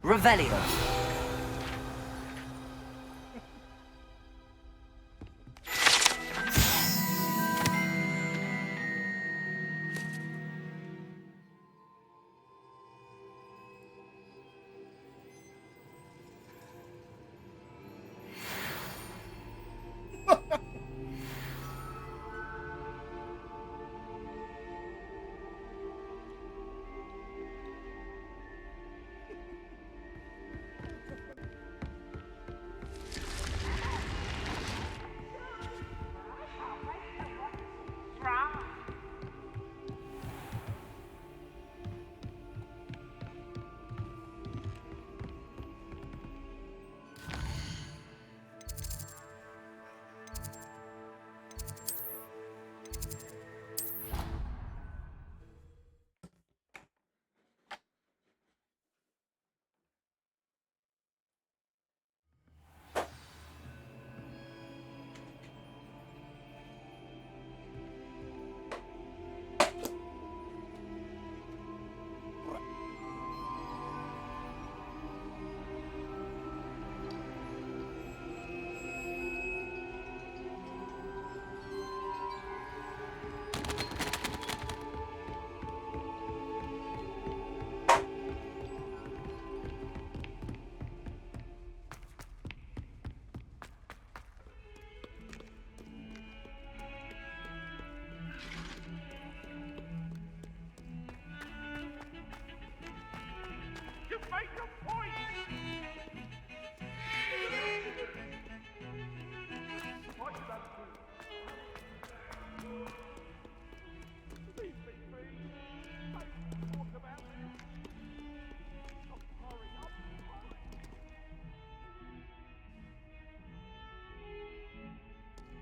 Revelio.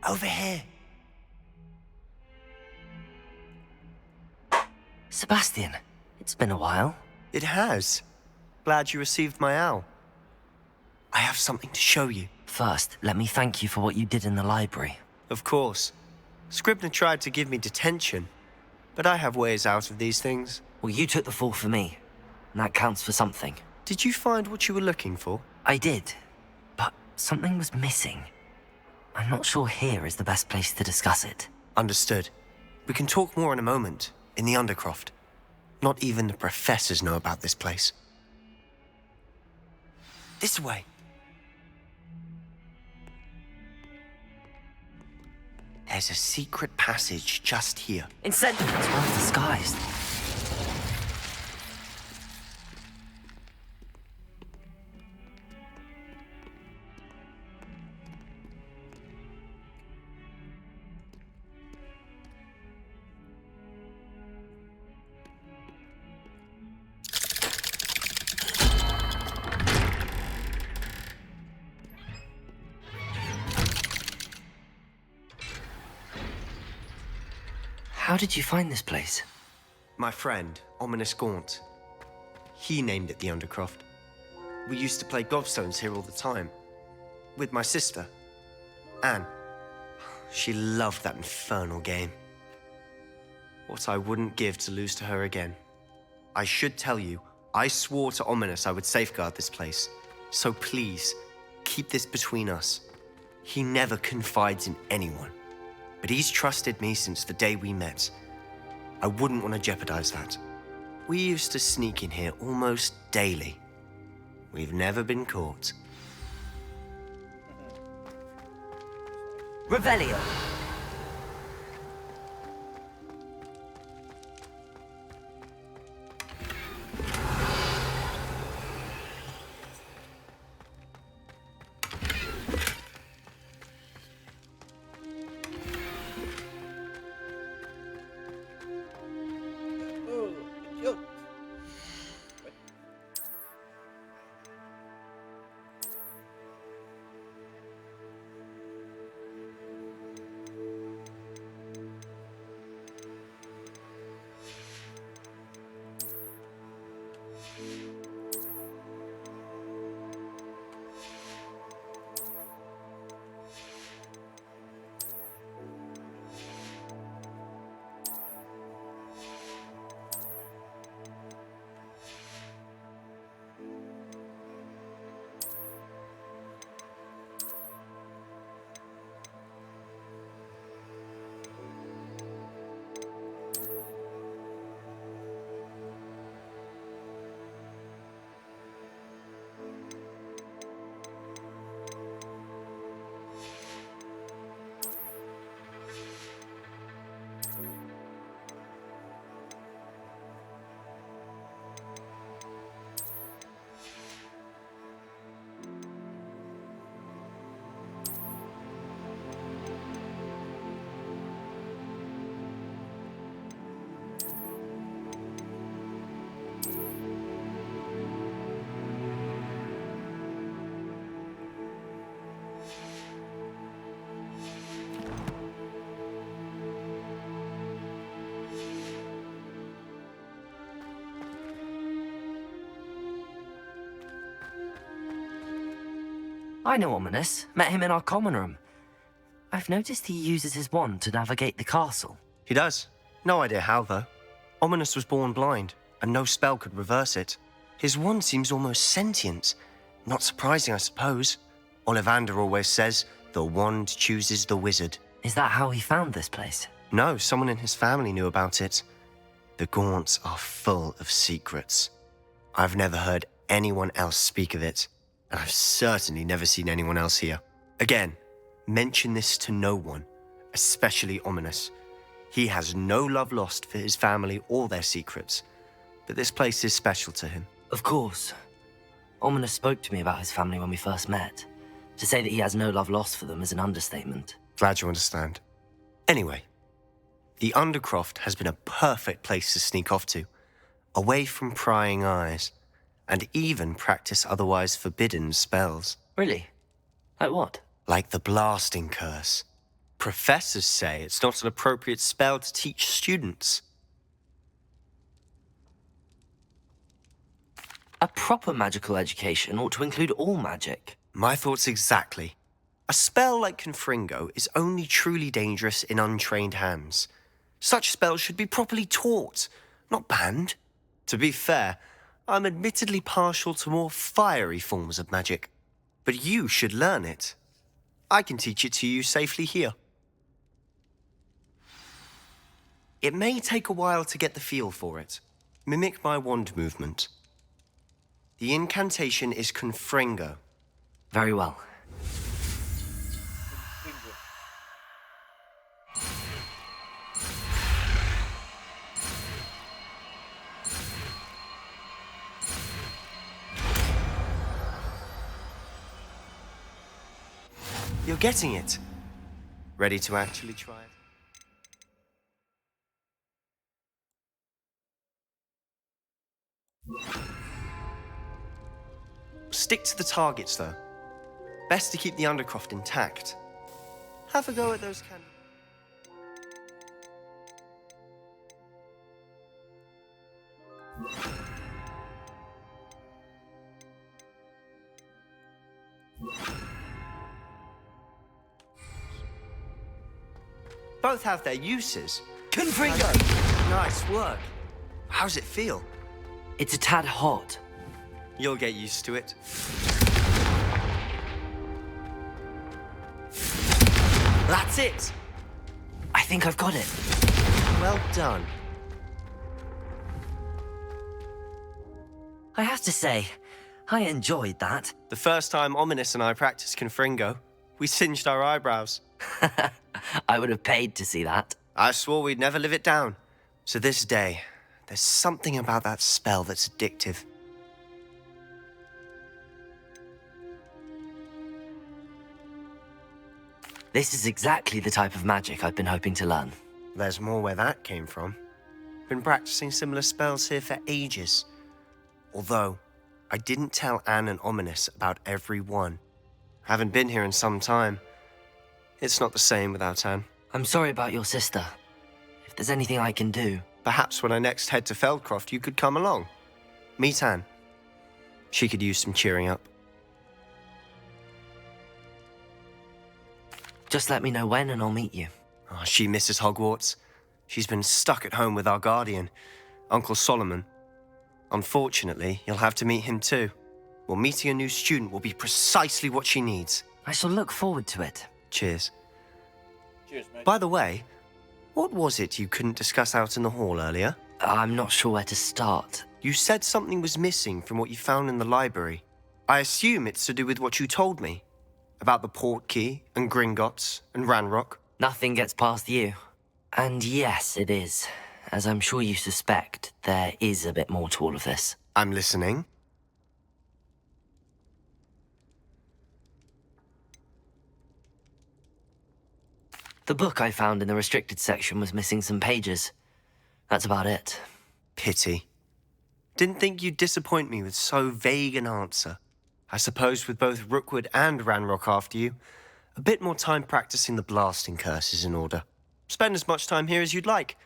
Over here. Sebastian, it's been a while. It has. Glad you received my owl. I have something to show you. First, let me thank you for what you did in the library. Of course. Scribner tried to give me detention, but I have ways out of these things. Well, you took the fall for me, and that counts for something. Did you find what you were looking for? I did, but something was missing. I'm not sure here is the best place to discuss it. Understood. We can talk more in a moment, in the Undercroft. Not even the professors know about this place. This way. There's a secret passage just here. Incentive! It's well disguised. How did you find this place? My friend, Ominous Gaunt. He named it the Undercroft. We used to play gobstones here all the time. With my sister, Anne. She loved that infernal game. What I wouldn't give to lose to her again. I should tell you, I swore to Ominous I would safeguard this place. So please, keep this between us. He never confides in anyone. But he's trusted me since the day we met. I wouldn't want to jeopardize that. We used to sneak in here almost daily. We've never been caught. Revelio! I know Ominous. Met him in our common room. I've noticed he uses his wand to navigate the castle. He does. No idea how, though. Ominous was born blind, and no spell could reverse it. His wand seems almost sentient. Not surprising, I suppose. Ollivander always says, the wand chooses the wizard. Is that how he found this place? No, someone in his family knew about it. The Gaunts are full of secrets. I've never heard anyone else speak of it, and I've certainly never seen anyone else here. Again, mention this to no one, especially Ominous. He has no love lost for his family or their secrets, but this place is special to him. Of course. Ominous spoke to me about his family when we first met. To say that he has no love lost for them is an understatement. Glad you understand. Anyway, the Undercroft has been a perfect place to sneak off to, away from prying eyes, and even practice otherwise forbidden spells. Really? Like what? Like the blasting curse. Professors say it's not an appropriate spell to teach students. A proper magical education ought to include all magic. My thoughts exactly. A spell like Confringo is only truly dangerous in untrained hands. Such spells should be properly taught, not banned. To be fair, I'm admittedly partial to more fiery forms of magic. But you should learn it. I can teach it to you safely here. It may take a while to get the feel for it. Mimic my wand movement. The incantation is Confringo. Very well. You're getting it. Ready to actually try it? Stick to the targets, though. Best to keep the Undercroft intact. Have a go at those candles. Both have their uses. Confringo! Nice work. How's it feel? It's a tad hot. You'll get used to it. That's it! I think I've got it. Well done. I have to say, I enjoyed that. The first time Ominous and I practiced Confringo, we singed our eyebrows. I would have paid to see that. I swore we'd never live it down. So this day, there's something about that spell that's addictive. This is exactly the type of magic I've been hoping to learn. There's more where that came from. Been practicing similar spells here for ages. Although, I didn't tell Anne and Ominous about every one. Haven't been here in some time. It's not the same without Anne. I'm sorry about your sister. If there's anything I can do... Perhaps when I next head to Feldcroft, you could come along. Meet Anne. She could use some cheering up. Just let me know when and I'll meet you. Oh, she misses Hogwarts. She's been stuck at home with our guardian, Uncle Solomon. Unfortunately, you'll have to meet him too. Well, meeting a new student will be precisely what she needs. I shall look forward to it. Cheers. Cheers, mate. By the way, what was it you couldn't discuss out in the hall earlier? I'm not sure where to start. You said something was missing from what you found in the library. I assume it's to do with what you told me. About the Portkey, and Gringotts, and Ranrock. Nothing gets past you. And yes, it is. As I'm sure you suspect, there is a bit more to all of this. I'm listening. The book I found in the restricted section was missing some pages. That's about it. Pity. Didn't think you'd disappoint me with so vague an answer. I suppose with both Rookwood and Ranrock after you, a bit more time practicing the blasting curse is in order. Spend as much time here as you'd like.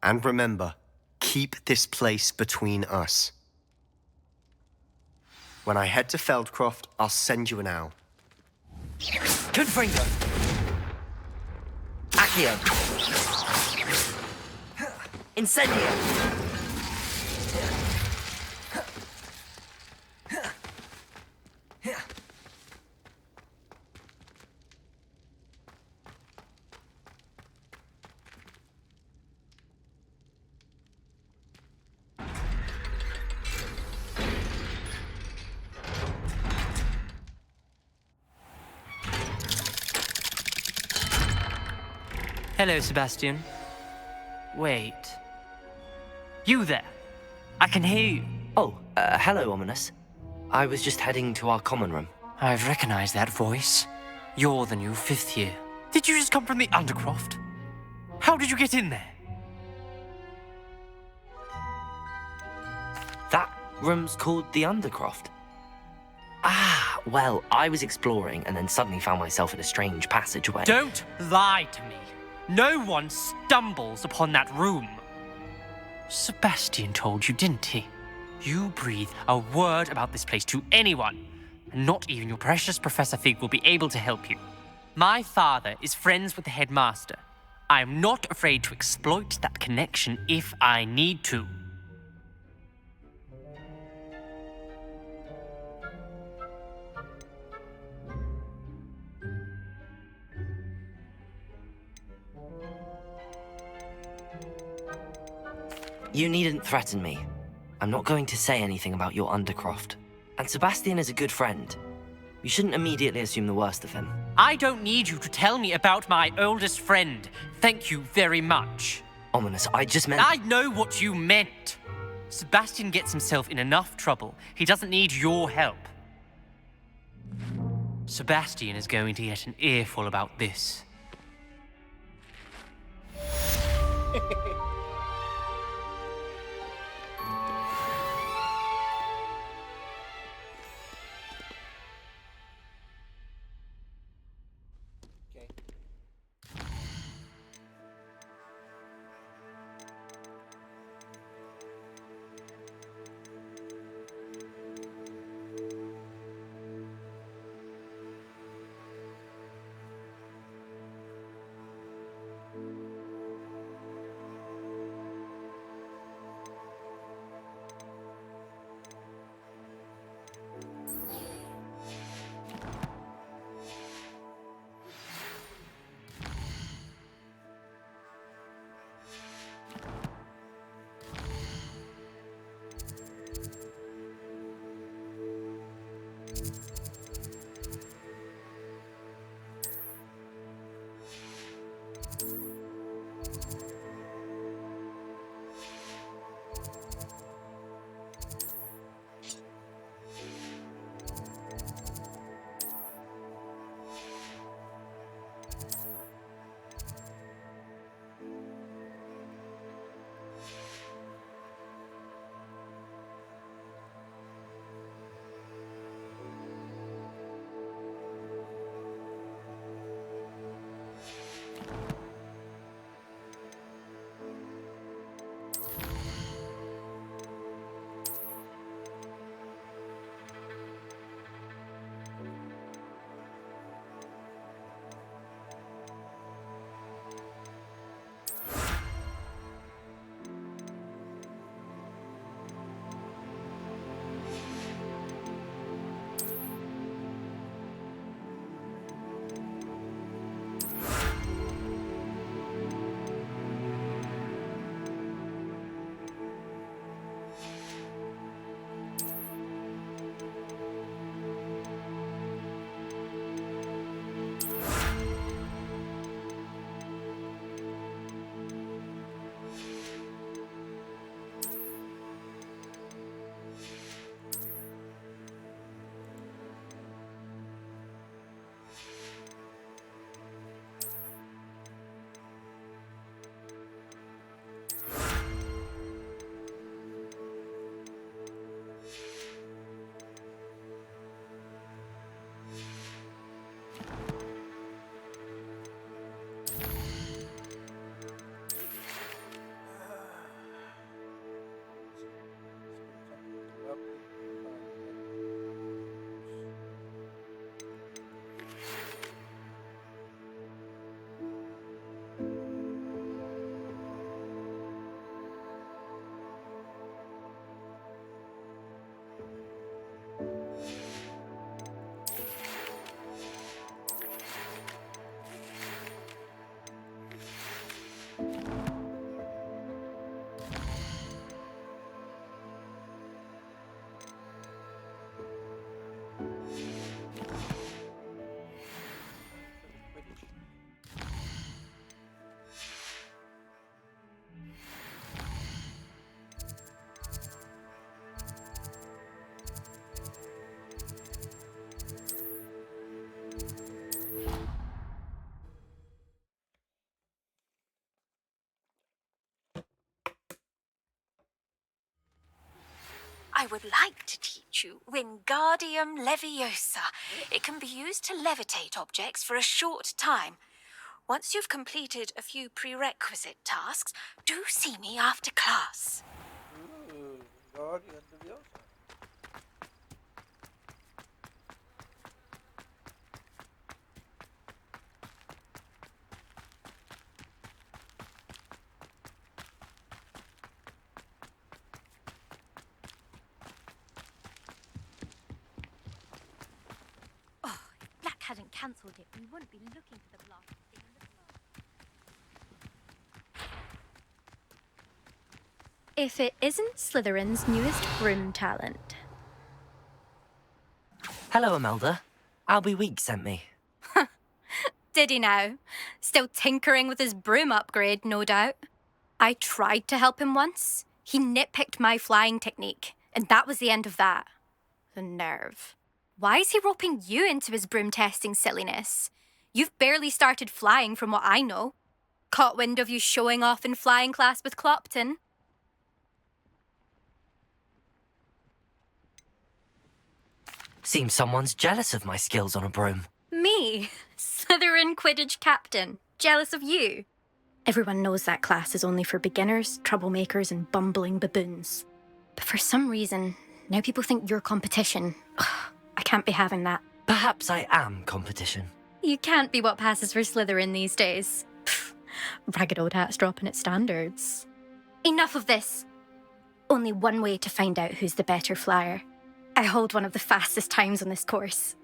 And remember, keep this place between us. When I head to Feldcroft, I'll send you an owl. Confringo! Accio! Incendio! Hello, Sebastian. Wait. You there? I can hear you. Oh, hello, Ominous. I was just heading to our common room. I've recognized that voice. You're the new 5th year. Did you just come from the Undercroft? How did you get in there? That room's called the Undercroft. Ah, well, I was exploring and then suddenly found myself in a strange passageway. Don't lie to me. No one stumbles upon that room. Sebastian told you, didn't he? You breathe a word about this place to anyone, and not even your precious Professor Fig will be able to help you. My father is friends with the headmaster. I am not afraid to exploit that connection if I need to. You needn't threaten me. I'm not going to say anything about your Undercroft. And Sebastian is a good friend. You shouldn't immediately assume the worst of him. I don't need you to tell me about my oldest friend. Thank you very much. Ominous, I just meant... I know what you meant. Sebastian gets himself in enough trouble. He doesn't need your help. Sebastian is going to get an earful about this. Okay. I would like to teach you Wingardium Leviosa. It can be used to levitate objects for a short time. Once you've completed a few prerequisite tasks, do see me after class. Ooh, Guardian Leviosa. Oh, if Black hadn't cancelled it, we wouldn't be looking for the blasted thing in the floor. If it isn't Slytherin's newest broom talent. Hello, Imelda. Albie Week sent me. Did he now? Still tinkering with his broom upgrade, no doubt. I tried to help him once. He nitpicked my flying technique, and that was the end of that. The nerve. Why is he roping you into his broom testing silliness? You've barely started flying from what I know. Caught wind of you showing off in flying class with Clopton. Seems someone's jealous of my skills on a broom. Me, Slytherin Quidditch captain, jealous of you. Everyone knows that class is only for beginners, troublemakers, and bumbling baboons. But for some reason, now people think you're competition. I can't be having that. Perhaps I am competition. You can't be what passes for Slytherin these days. Ragged old hat's dropping its standards. Enough of this. Only one way to find out who's the better flyer. I hold one of the fastest times on this course.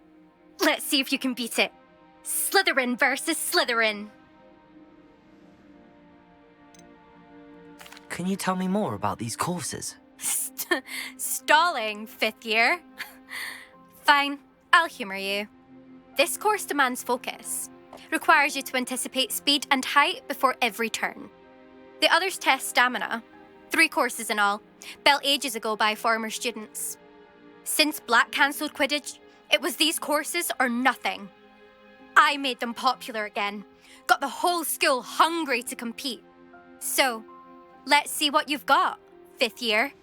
Let's see if you can beat it. Slytherin versus Slytherin. Can you tell me more about these courses? Stalling, fifth year. Fine, I'll humour you. This course demands focus. Requires you to anticipate speed and height before every turn. The others test stamina. 3 courses in all, built ages ago by former students. Since Black cancelled Quidditch, it was these courses or nothing. I made them popular again. Got the whole school hungry to compete. So, let's see what you've got, fifth year.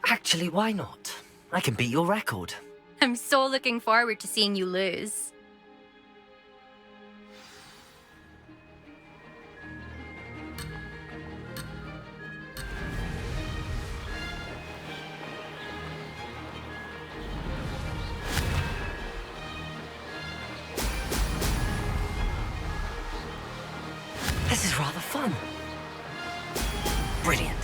Actually, why not? I can beat your record. I'm so looking forward to seeing you lose. This is rather fun. Brilliant.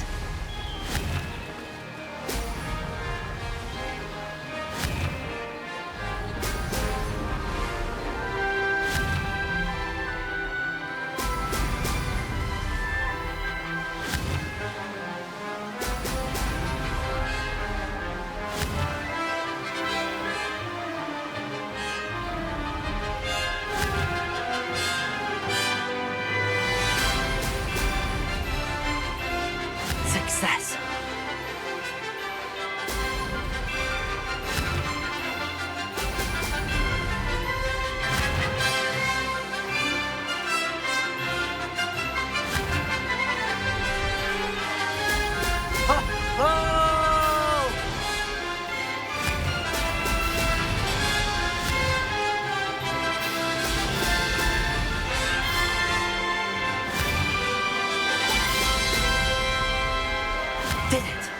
Success. Did it!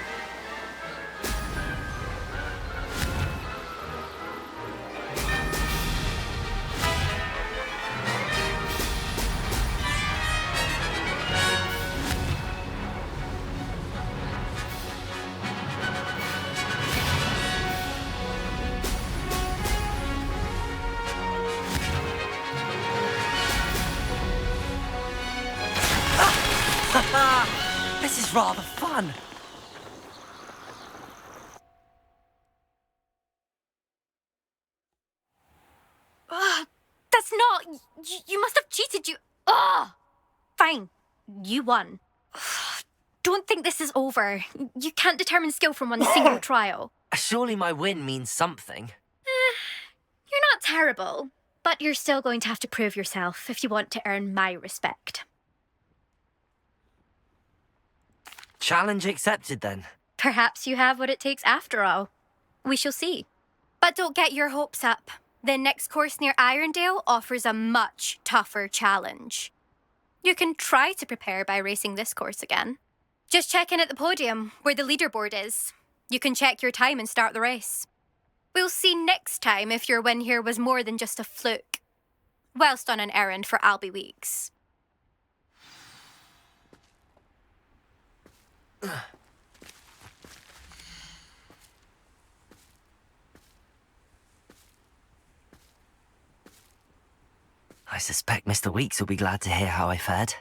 This is rather fun. That's not... You must have cheated, you... Ugh! Fine. You won. Don't think this is over. You can't determine skill from one single trial. Surely my win means something. You're not terrible, but you're still going to have to prove yourself if you want to earn my respect. Challenge accepted then. Perhaps you have what it takes after all. We shall see. But don't get your hopes up. The next course near Irondale offers a much tougher challenge. You can try to prepare by racing this course again. Just check in at the podium, where the leaderboard is. You can check your time and start the race. We'll see next time if your win here was more than just a fluke. Whilst on an errand for Albie Weeks. I suspect Mr. Weeks will be glad to hear how I fared.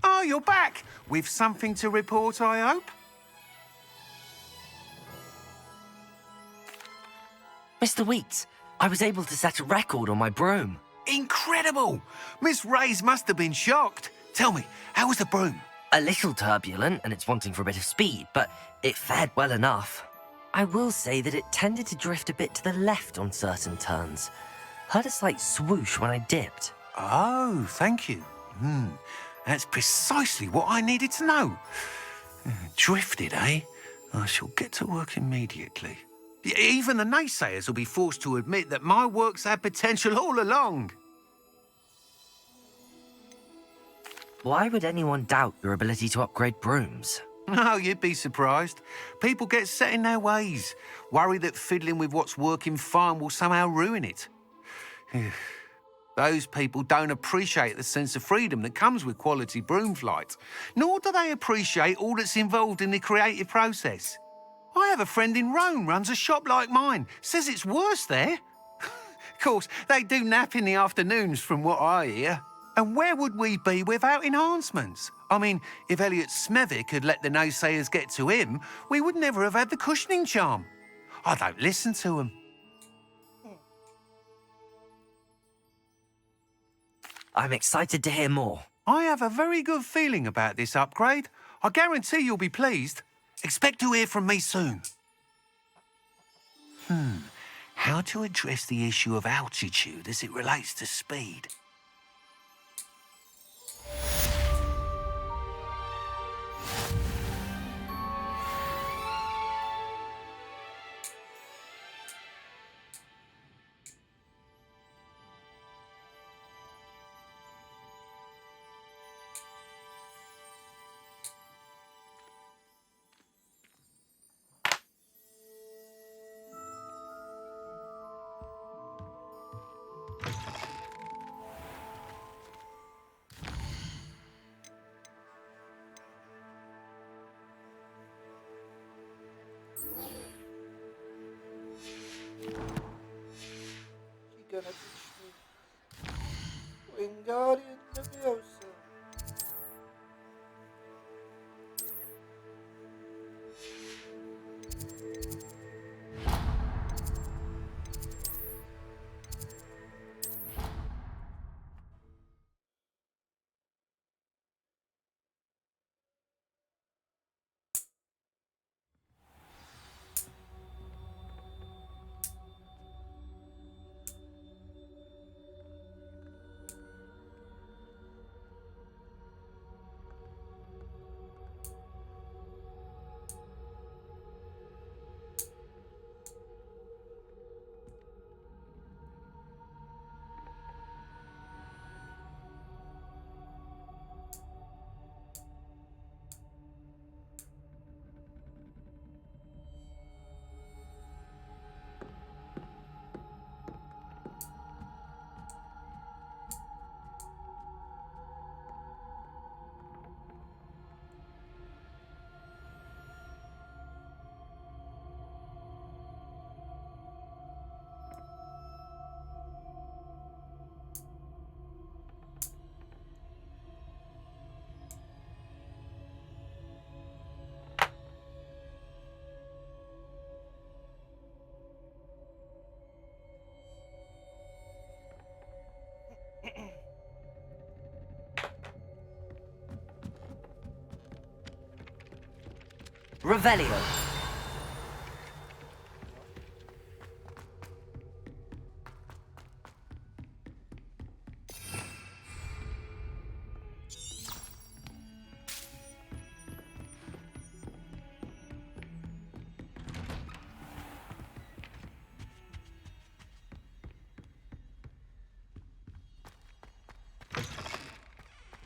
Oh, you're back! With something to report, I hope? Mr. Weeks, I was able to set a record on my broom. Incredible! Miss Ray's must have been shocked. Tell me, how was the broom? A little turbulent and it's wanting for a bit of speed, but it fared well enough. I will say that it tended to drift a bit to the left on certain turns. Heard a slight swoosh when I dipped. Oh, thank you. That's precisely what I needed to know. Drifted, eh? I shall get to work immediately. Even the naysayers will be forced to admit that my work's had potential all along. Why would anyone doubt your ability to upgrade brooms? Oh, you'd be surprised. People get set in their ways, worry that fiddling with what's working fine will somehow ruin it. Those people don't appreciate the sense of freedom that comes with quality broom flight, nor do they appreciate all that's involved in the creative process. I have a friend in Rome runs a shop like mine, says it's worse there. Of course, they do nap in the afternoons from what I hear. And where would we be without enhancements? I mean, if Elliot Smethwick had let the naysayers get to him, we would never have had the cushioning charm. I don't listen to them. I'm excited to hear more. I have a very good feeling about this upgrade. I guarantee you'll be pleased. Expect to hear from me soon. How to address the issue of altitude as it relates to speed? She gonna teach me Wingardium Leviosa. Revelio.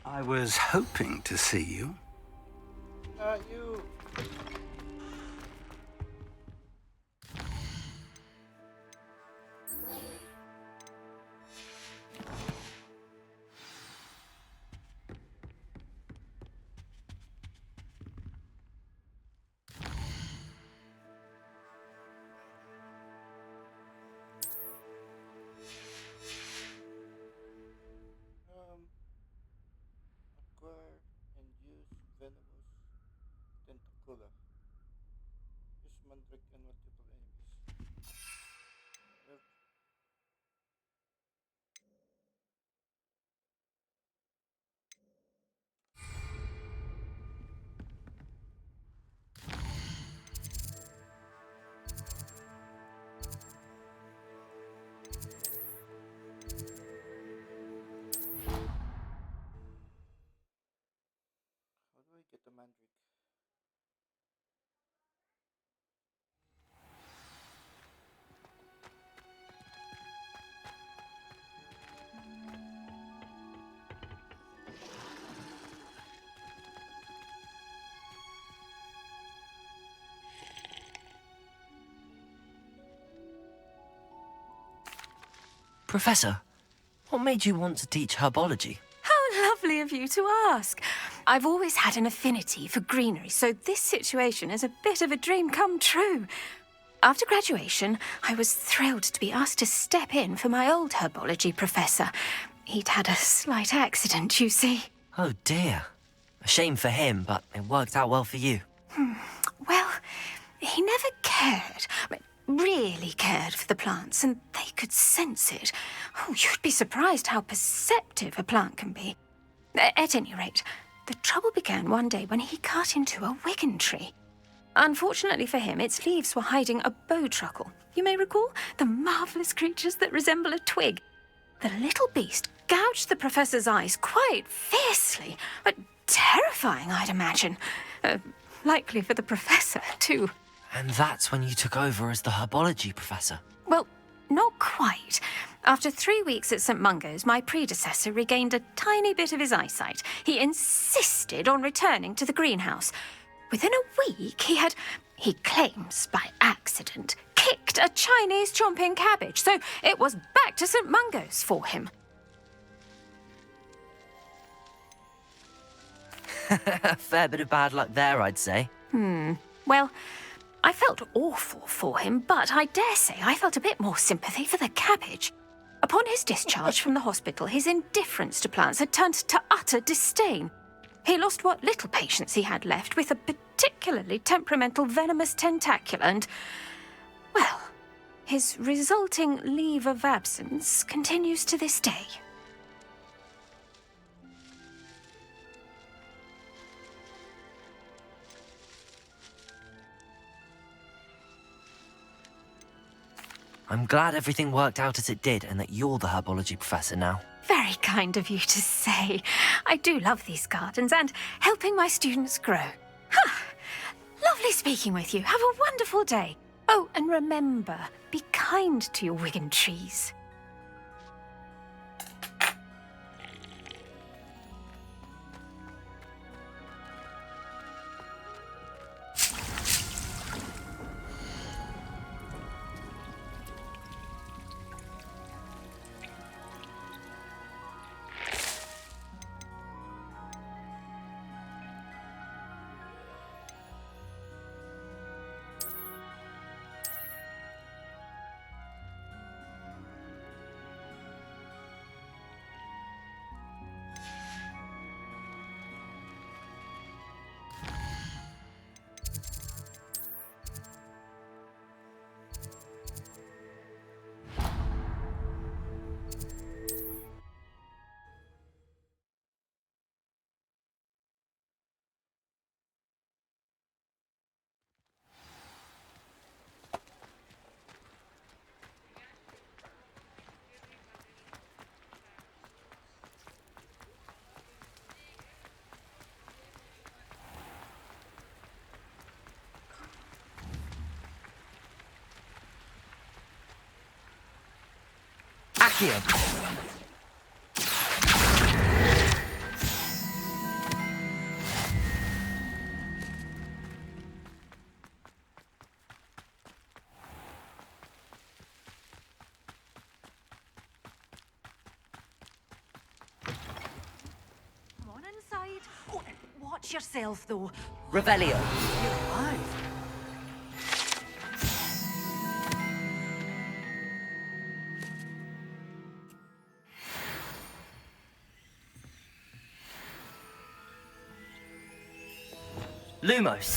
I was hoping to see you. You. Acquire and use venomous tentacula. Use mandrake and multiple enemies. Yep. How do I get the mandrake? Professor, what made you want to teach herbology? How lovely of you to ask. I've always had an affinity for greenery, so this situation is a bit of a dream come true. After graduation, I was thrilled to be asked to step in for my old herbology professor. He'd had a slight accident, you see. Oh dear. A shame for him, but it worked out well for you. Well, he never cared, really cared for the plants, and they could sense it. Oh, you'd be surprised how perceptive a plant can be. At any rate, the trouble began one day when he cut into a wigan tree. Unfortunately for him, its leaves were hiding a bowtruckle. You may recall the marvellous creatures that resemble a twig. The little beast gouged the professor's eyes quite fiercely, but terrifying, I'd imagine. Likely for the professor, too. And that's when you took over as the herbology professor. Well, not quite. After 3 weeks at St. Mungo's, my predecessor regained a tiny bit of his eyesight. He insisted on returning to the greenhouse. Within a week, he claims by accident, kicked a Chinese chomping cabbage, so it was back to St. Mungo's for him. A fair bit of bad luck there, I'd say. Well, I felt awful for him, but I dare say I felt a bit more sympathy for the cabbage. Upon his discharge from the hospital, his indifference to plants had turned to utter disdain. He lost what little patience he had left with a particularly temperamental venomous tentacula and, well, his resulting leave of absence continues to this day. I'm glad everything worked out as it did and that you're the herbology professor now. Very kind of you to say. I do love these gardens and helping my students grow. Lovely speaking with you. Have a wonderful day. Oh, and remember, be kind to your wigan trees. Accio. Come on inside. Oh, watch yourself, though. Revelio. You're alive. Lumos.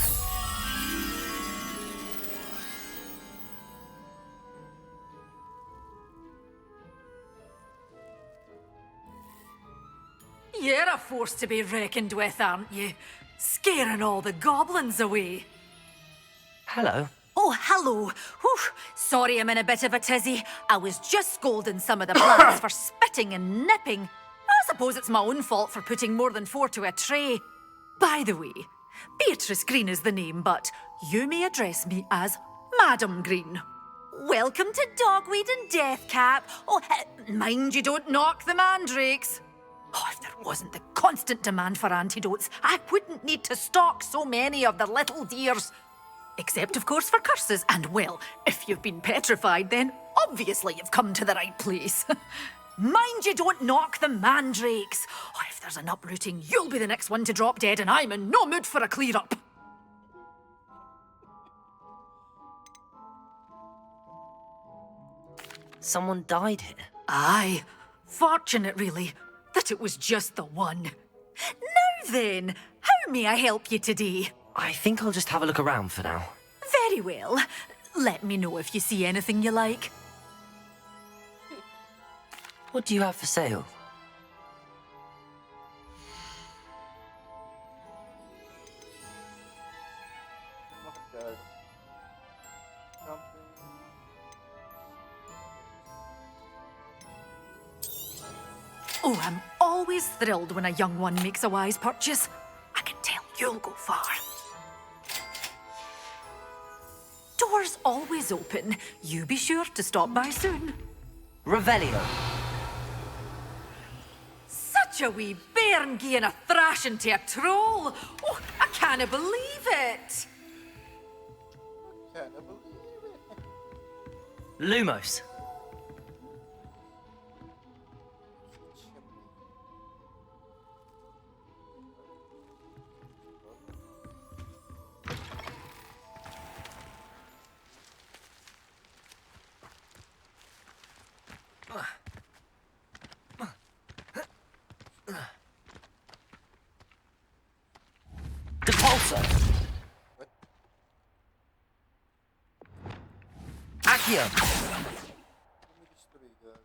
You're a force to be reckoned with, aren't you? Scaring all the goblins away. Hello. Oh, hello. Whew. Sorry I'm in a bit of a tizzy. I was just scolding some of the plants for spitting and nipping. I suppose it's my own fault for putting more than 4 to a tray. By the way, Beatrice Green is the name, but you may address me as Madam Green. Welcome to Dogweed and Deathcap. Oh, mind you don't knock the mandrakes. Oh, if there wasn't the constant demand for antidotes, I wouldn't need to stock so many of the little dears. Except, of course, for curses. And, well, if you've been petrified, then obviously you've come to the right place. Mind you don't knock the mandrakes. Oh, if there's an uprooting, you'll be the next one to drop dead, and I'm in no mood for a clear-up. Someone died here. Aye. Fortunate, really, that it was just the one. Now then, how may I help you today? I think I'll just have a look around for now. Very well. Let me know if you see anything you like. What do you have for sale? Not bad. Something. Oh, I'm always thrilled when a young one makes a wise purchase. I can tell you'll go far. Doors always open. You be sure to stop by soon. Revelio. Such a wee bairn gieing a thrashing to a troll. Oh, I can't believe it. Can't believe it. Lumos. Depulso. Accio. Let me just trigger.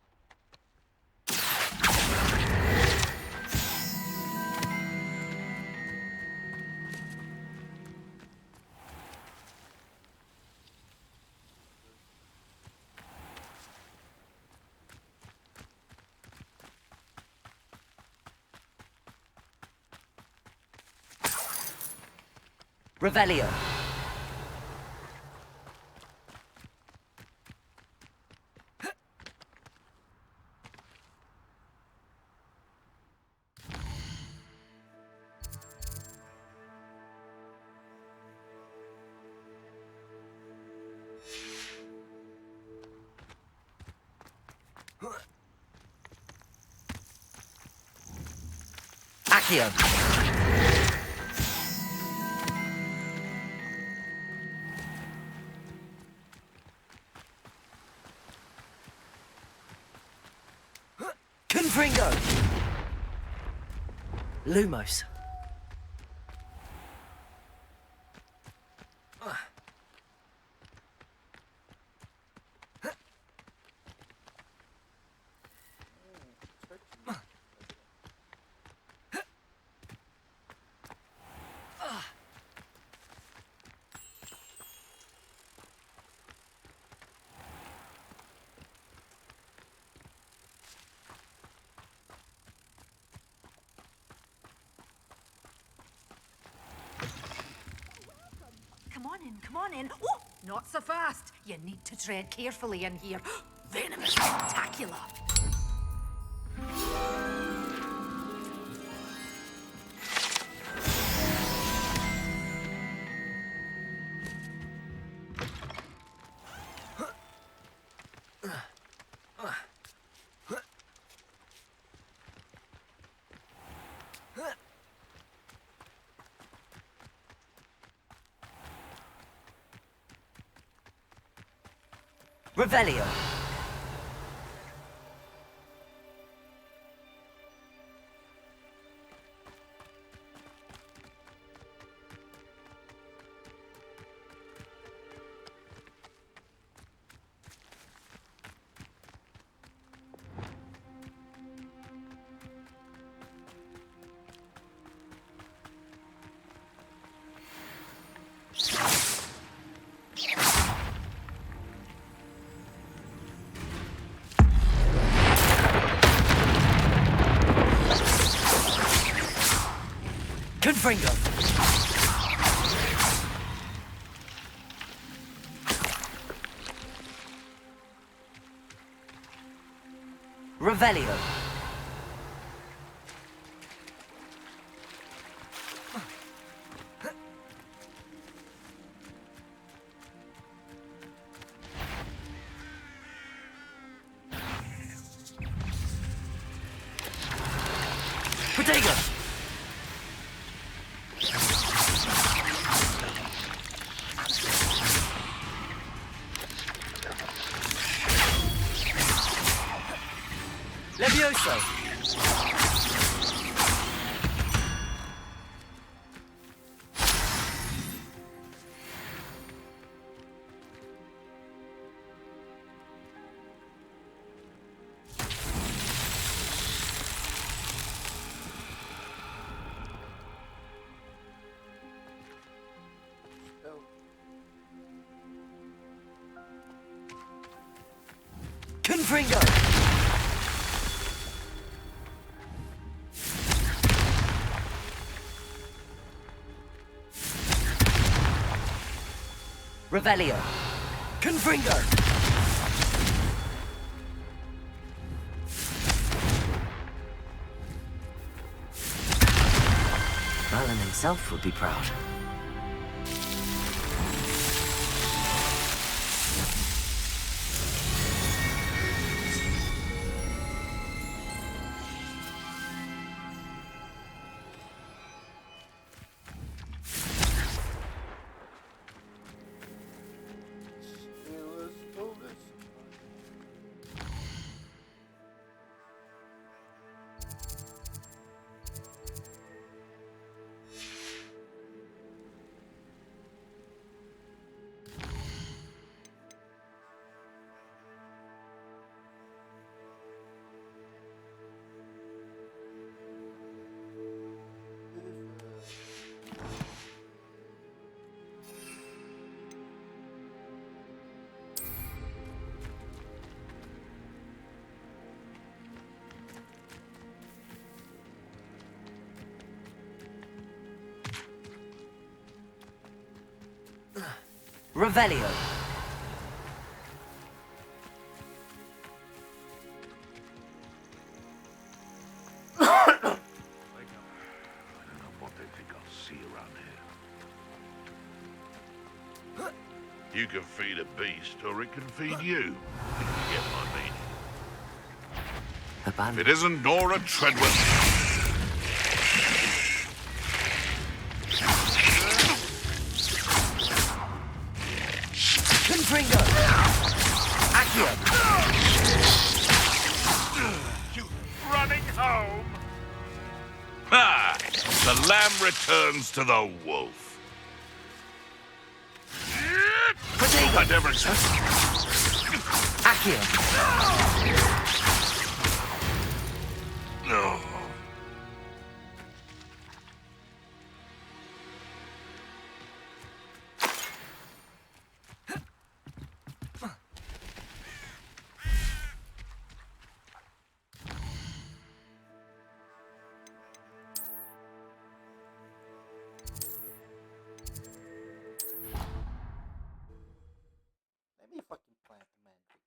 Revelio. Accio. Confringo. Lumos. Come on in. Oh, not so fast. You need to tread carefully in here. Venomous spectacular. Revelio. Confringo. Revelio. Protego. Levioso. Still. Confringo. Revelio. Confringo. Merlin himself would be proud. Steelers bonus. Revelio. I don't know what they think I'll see around here. You can feed a beast, or it can feed you. If you get my meaning. If Abandoned. it isn't Nora Treadwell. Confringo. Accio. You running home? Ah! The lamb returns to the wolf. Protego. I never... Accio. No. Let me fucking plant the magic.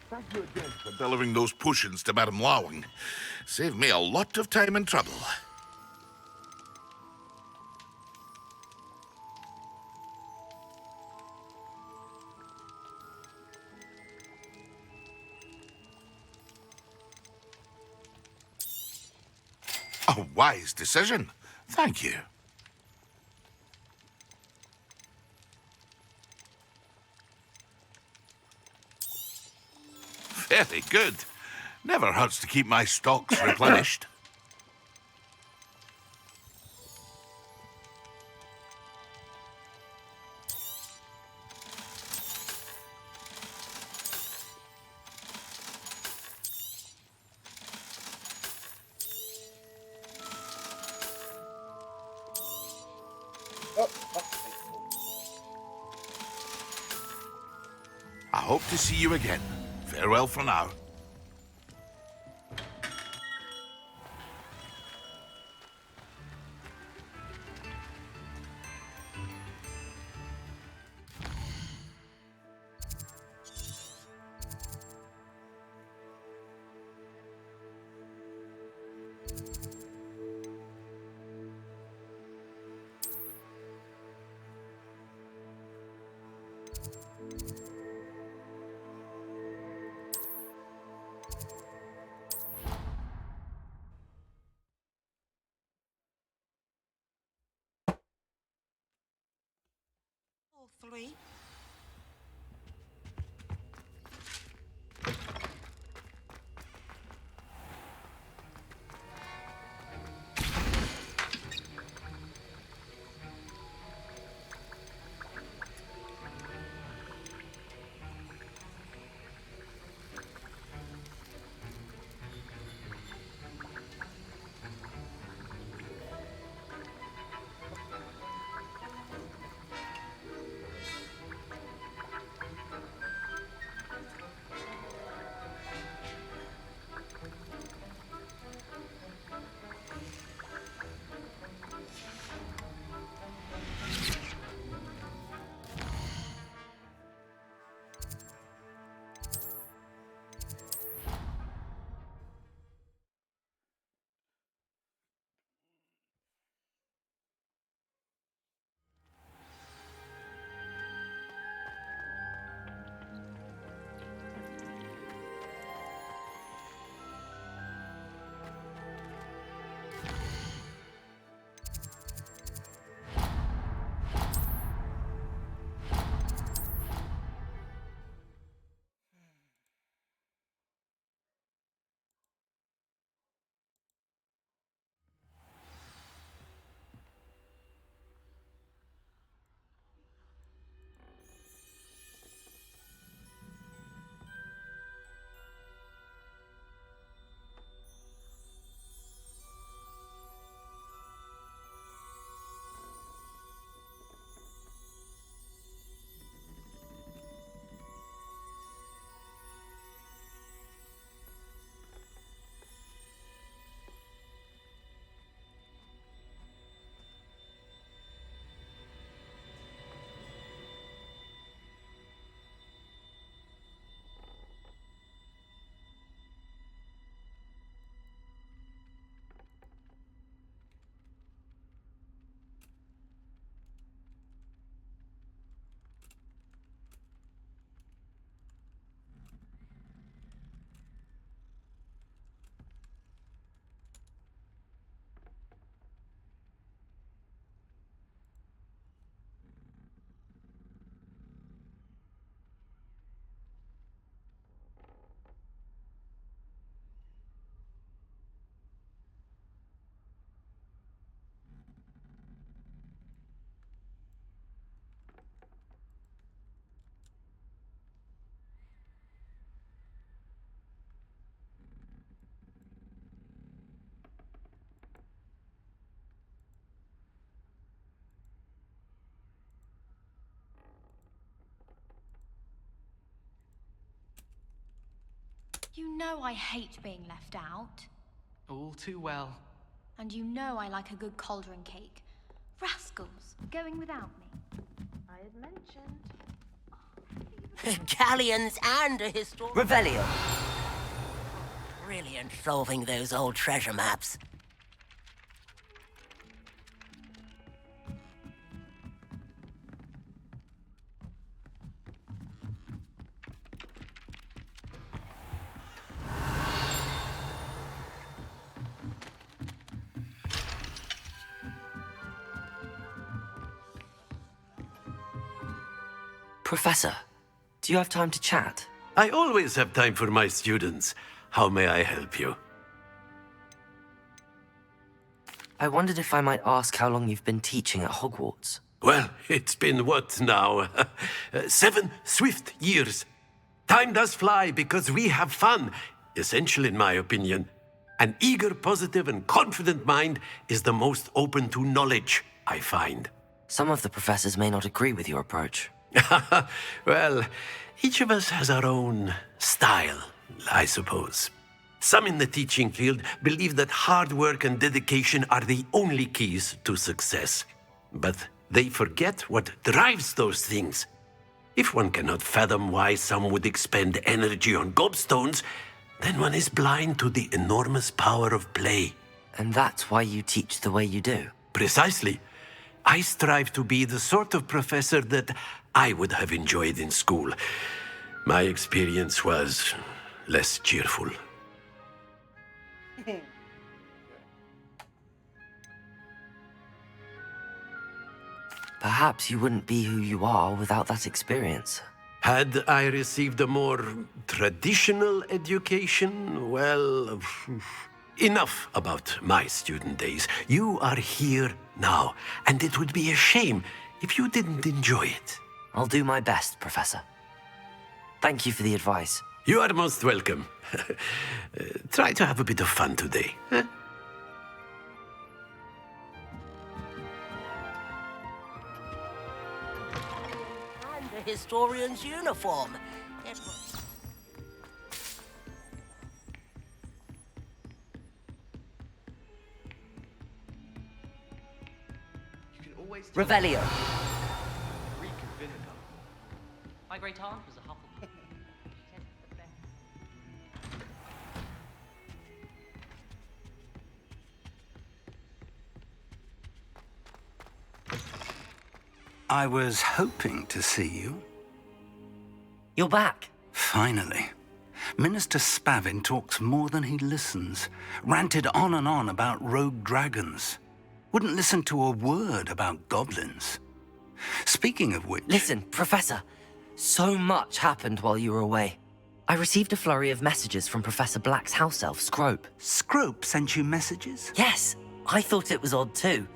Thank you again for delivering those potions to Madame Lawing. Saved me a lot of time and trouble. A wise decision. Thank you. Very good. Never hurts to keep my stocks replenished. I hope to see you again. Farewell for now. All three. You know I hate being left out. All too well. And you know I like a good cauldron cake. Rascals, going without me. I had mentioned... Galleons and a historian. Revelio. Brilliant solving those old treasure maps. Professor, do you have time to chat? I always have time for my students. How may I help you? I wondered if I might ask how long you've been teaching at Hogwarts. Well, it's been what now? 7 swift years. Time does fly because we have fun. Essential in my opinion. An eager, positive, and confident mind is the most open to knowledge, I find. Some of the professors may not agree with your approach. Well, each of us has our own style, I suppose. Some in the teaching field believe that hard work and dedication are the only keys to success. But they forget what drives those things. If one cannot fathom why some would expend energy on gobstones, then one is blind to the enormous power of play. And that's why you teach the way you do? Precisely. I strive to be the sort of professor that I would have enjoyed in school. My experience was less cheerful. Perhaps you wouldn't be who you are without that experience. Had I received a more traditional education, well, enough about my student days. You are here now, and it would be a shame if you didn't enjoy it. I'll do my best, Professor. Thank you for the advice. You are most welcome. Try to have a bit of fun today. Huh? And a historian's uniform. Revelio. My great aunt was a Hufflepuff. I was hoping to see you. You're back. Finally. Minister Spavin talks more than he listens. Ranted on and on about rogue dragons. Wouldn't listen to a word about goblins. Speaking of which... Listen, Professor. So much happened while you were away. I received a flurry of messages from Professor Black's house elf, Scrope. Scrope sent you messages? Yes, I thought it was odd too.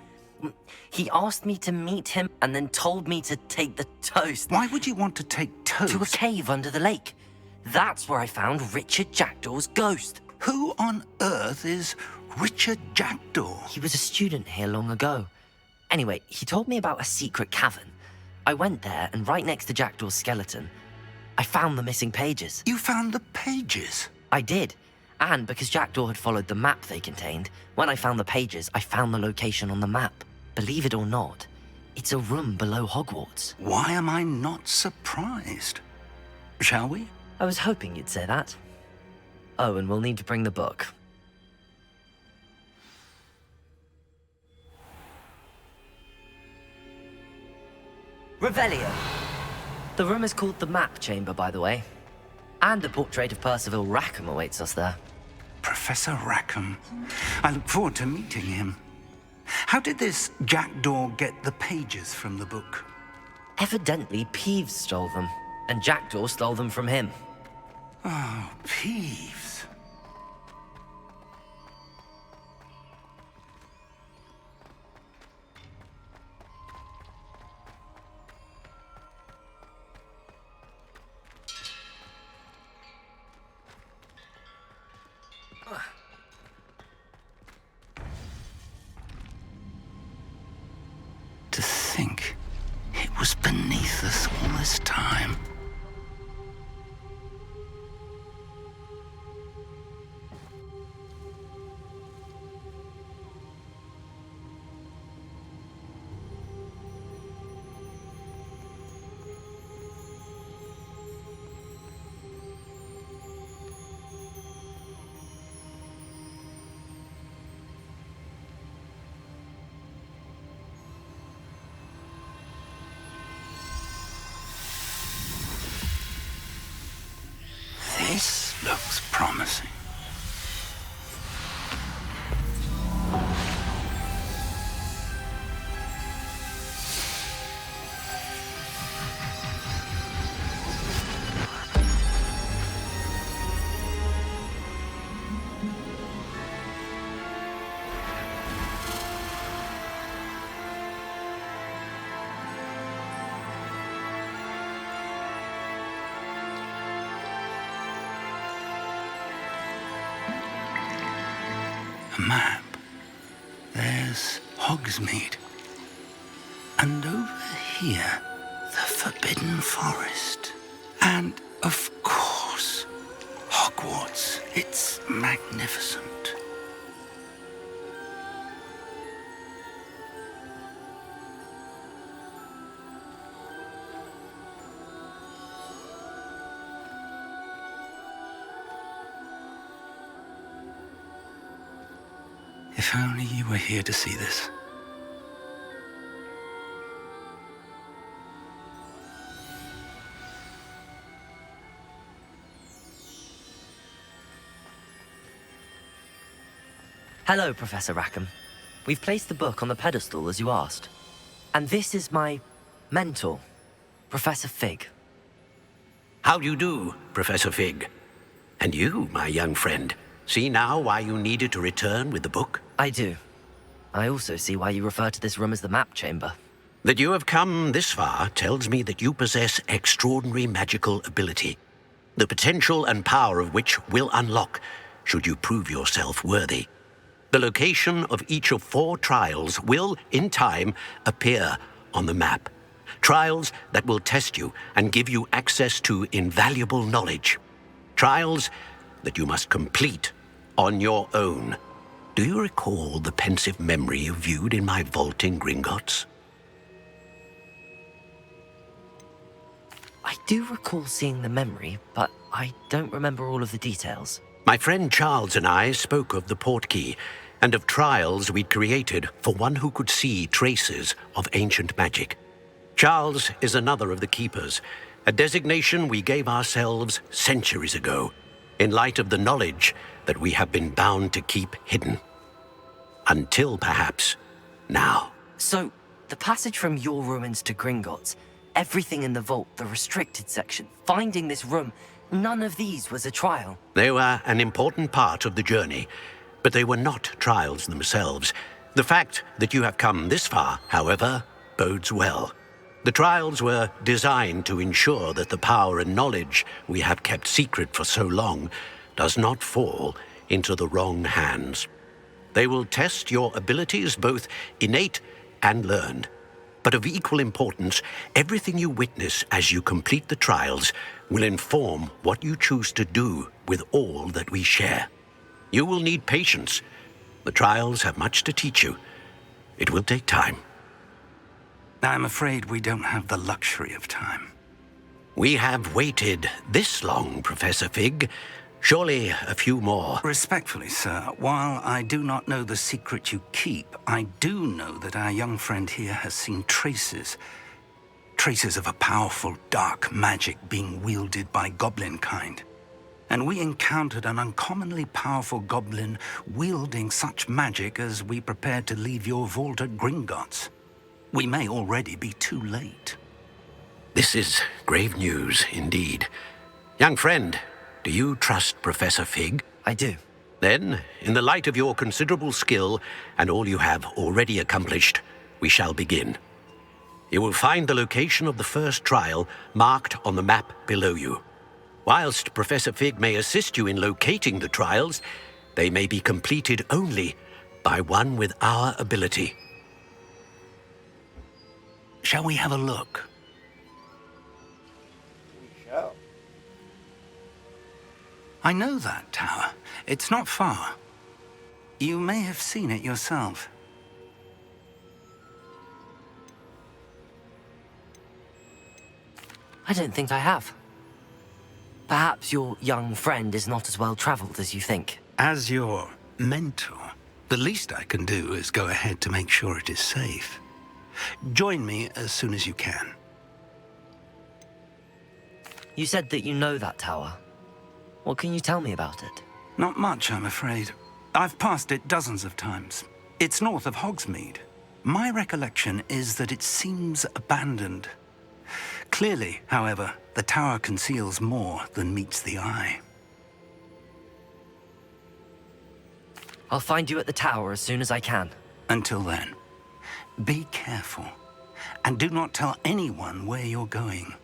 He asked me to meet him and then told me to take the toast. Why would you want to take toast? To a cave under the lake. That's where I found Richard Jackdaw's ghost. Who on earth is Richard Jackdaw? He was a student here long ago. Anyway, he told me about a secret cavern. I went there, and right next to Jackdaw's skeleton, I found the missing pages. You found the pages? I did. And because Jackdaw had followed the map they contained, when I found the pages, I found the location on the map. Believe it or not, it's a room below Hogwarts. Why am I not surprised? Shall we? I was hoping you'd say that. Oh, and we'll need to bring the book. Revelio. The room is called the Map Chamber, by the way. And a portrait of Percival Rackham awaits us there. Professor Rackham. I look forward to meeting him. How did this Jackdaw get the pages from the book? Evidently, Peeves stole them, and Jackdaw stole them from him. Oh, Peeves. To think it was beneath us all this time. This looks promising. A map. There's Hogsmeade. And over here, the Forbidden Forest. And, of course, Hogwarts. It's magnificent. If only you were here to see this. Hello, Professor Rackham. We've placed the book on the pedestal as you asked. And this is my mentor, Professor Fig. How do you do, Professor Fig? And you, my young friend, see now why you needed to return with the book? I do. I also see why you refer to this room as the map chamber. That you have come this far tells me that you possess extraordinary magical ability, the potential and power of which will unlock should you prove yourself worthy. The location of each of 4 trials will, in time, appear on the map. Trials that will test you and give you access to invaluable knowledge. Trials that you must complete on your own. Do you recall the pensive memory you viewed in my vault in Gringotts? I do recall seeing the memory, but I don't remember all of the details. My friend Charles and I spoke of the portkey and of trials we'd created for one who could see traces of ancient magic. Charles is another of the keepers, a designation we gave ourselves centuries ago, in light of the knowledge that we have been bound to keep hidden. Until, perhaps, now. So, the passage from your ruins to Gringotts, everything in the vault, the restricted section, finding this room, none of these was a trial. They were an important part of the journey, but they were not trials themselves. The fact that you have come this far, however, bodes well. The trials were designed to ensure that the power and knowledge we have kept secret for so long does not fall into the wrong hands. They will test your abilities, both innate and learned. But of equal importance, everything you witness as you complete the trials will inform what you choose to do with all that we share. You will need patience. The trials have much to teach you. It will take time. I'm afraid we don't have the luxury of time. We have waited this long, Professor Fig. Surely a few more. Respectfully, sir, while I do not know the secret you keep, I do know that our young friend here has seen traces. Traces of a powerful dark magic being wielded by goblin kind. And we encountered an uncommonly powerful goblin wielding such magic as we prepared to leave your vault at Gringotts. We may already be too late. This is grave news indeed. Young friend, do you trust Professor Fig? I do. Then, in the light of your considerable skill and all you have already accomplished, we shall begin. You will find the location of the first trial marked on the map below you. Whilst Professor Fig may assist you in locating the trials, they may be completed only by one with our ability. Shall we have a look? We shall. I know that tower. It's not far. You may have seen it yourself. I don't think I have. Perhaps your young friend is not as well traveled as you think. As your mentor, the least I can do is go ahead to make sure it is safe. Join me as soon as you can. You said that you know that tower. What can you tell me about it? Not much, I'm afraid. I've passed it dozens of times. It's north of Hogsmeade. My recollection is that it seems abandoned. Clearly, however, the tower conceals more than meets the eye. I'll find you at the tower as soon as I can. Until then, be careful. And do not tell anyone where you're going.